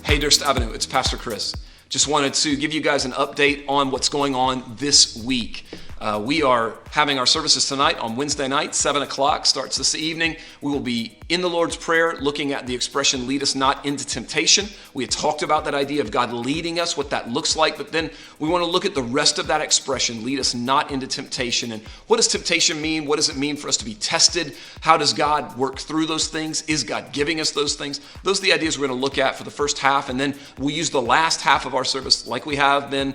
Hey, Durst Avenue, it's Pastor Chris. Just wanted to give you guys an update on what's going on this week. We are having our services tonight on Wednesday night, 7 o'clock, starts this evening. We will be in the Lord's Prayer looking at the expression, lead us not into temptation. We had talked about that idea of God leading us, what that looks like, but then we want to look at the rest of that expression, lead us not into temptation. And what does temptation mean? What does it mean for us to be tested? How does God work through those things? Is God giving us those things? Those are the ideas we're going to look at for the first half, and then we'll use the last half of our service, like we have been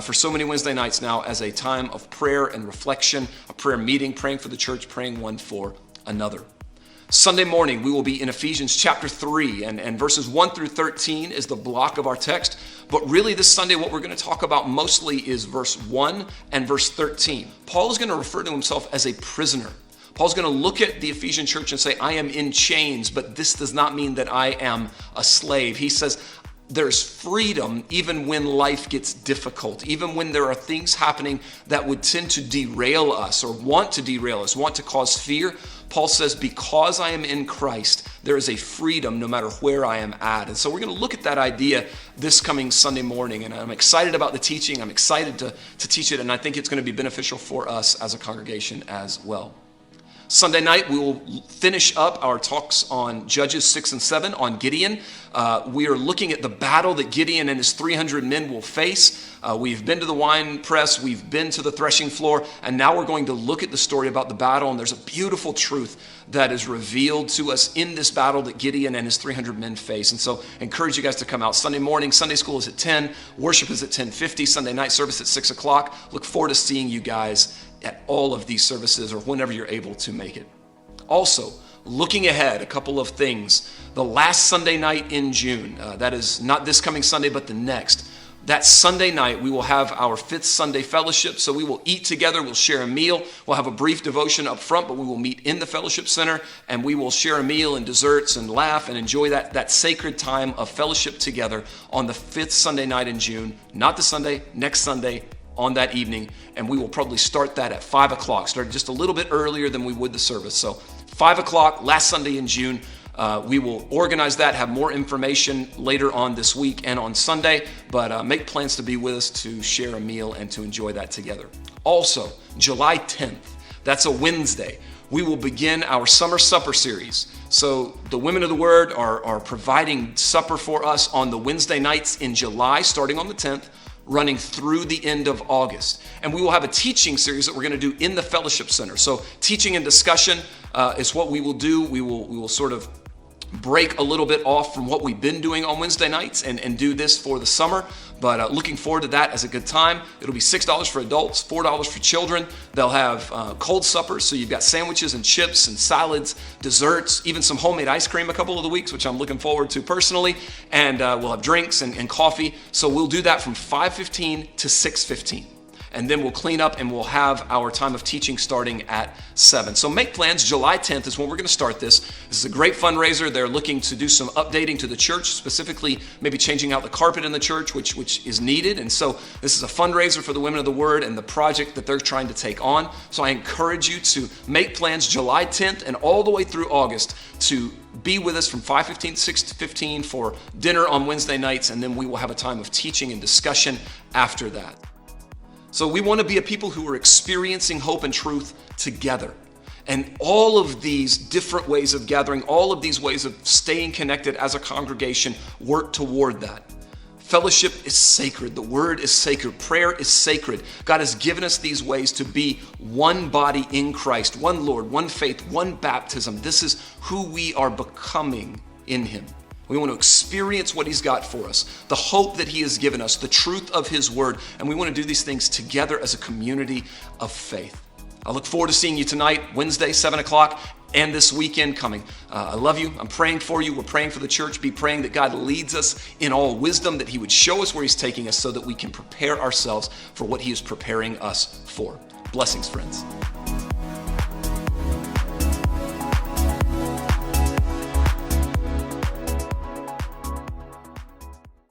for so many Wednesday nights now, as a time of prayer and reflection, a prayer meeting, praying for the church, praying one for another. Sunday morning, we will be in Ephesians chapter 3, and verses 1 through 13 is the block of our text. But really this Sunday, what we're going to talk about mostly is verse 1 and verse 13. Paul is going to refer to himself as a prisoner. Paul's going to look at the Ephesian church and say, I am in chains, but this does not mean that I am a slave. He says, there's freedom even when life gets difficult, even when there are things happening that would tend to derail us or want to derail us, want to cause fear. Paul says, because I am in Christ, there is a freedom no matter where I am at. And so we're going to look at that idea this coming Sunday morning. And I'm excited about the teaching. I'm excited to teach it. And I think it's going to be beneficial for us as a congregation as well. Sunday night, we will finish up our talks on Judges 6 and 7 on Gideon. We are looking at the battle that Gideon and his 300 men will face. We've been to the wine press, we've been to the threshing floor, and now we're going to look at the story about the battle. And there's a beautiful truth that is revealed to us in this battle that Gideon and his 300 men face. And so I encourage you guys to come out Sunday morning. Sunday school is at 10, worship is at 10:50, Sunday night service at 6 o'clock. Look forward to seeing you guys at all of these services or whenever you're able to make it. Also, looking ahead, a couple of things. The last Sunday night in June, that is not this coming Sunday, but the next. That Sunday night, we will have our 5th Sunday fellowship. So we will eat together, we'll share a meal, we'll have a brief devotion up front, but we will meet in the fellowship center and we will share a meal and desserts and laugh and enjoy that sacred time of fellowship together on the 5th Sunday night in June. Not the Sunday, next Sunday, on that evening, and we will probably start that at 5 o'clock, start just a little bit earlier than we would the service. So 5 o'clock, last Sunday in June, we will organize that, have more information later on this week and on Sunday, but make plans to be with us to share a meal and to enjoy that together. Also, July 10th, that's a Wednesday, we will begin our Summer Supper series. So the Women of the Word are providing supper for us on the Wednesday nights in July, starting on the 10th, running through the end of August. And we will have a teaching series that we're going to do in the fellowship center. So teaching and discussion is what we will do. We will sort of break a little bit off from what we've been doing on Wednesday nights and do this for the summer. But looking forward to that as a good time. It'll be $6 for adults, $4 for children. They'll have cold suppers, so you've got sandwiches and chips and salads, desserts, even some homemade ice cream a couple of the weeks, which I'm looking forward to personally. And we'll have drinks and coffee. So we'll do that from 5:15 to 6:15. And then we'll clean up and we'll have our time of teaching starting at 7. So make plans. July 10th is when we're going to start this. This is a great fundraiser. They're looking to do some updating to the church, specifically maybe changing out the carpet in the church, which is needed. And so this is a fundraiser for the Women of the Word and the project that they're trying to take on. So I encourage you to make plans July 10th and all the way through August to be with us from 5:15 to 6:15 for dinner on Wednesday nights. And then we will have a time of teaching and discussion after that. So we want to be a people who are experiencing hope and truth together. And all of these different ways of gathering, all of these ways of staying connected as a congregation work toward that. Fellowship is sacred. The word is sacred. Prayer is sacred. God has given us these ways to be one body in Christ, one Lord, one faith, one baptism. This is who we are becoming in Him. We want to experience what He's got for us, the hope that He has given us, the truth of His word, and we want to do these things together as a community of faith. I look forward to seeing you tonight, Wednesday, 7 o'clock, and this weekend coming. I love you. I'm praying for you. We're praying for the church. Be praying that God leads us in all wisdom, that He would show us where He's taking us so that we can prepare ourselves for what He is preparing us for. Blessings, friends.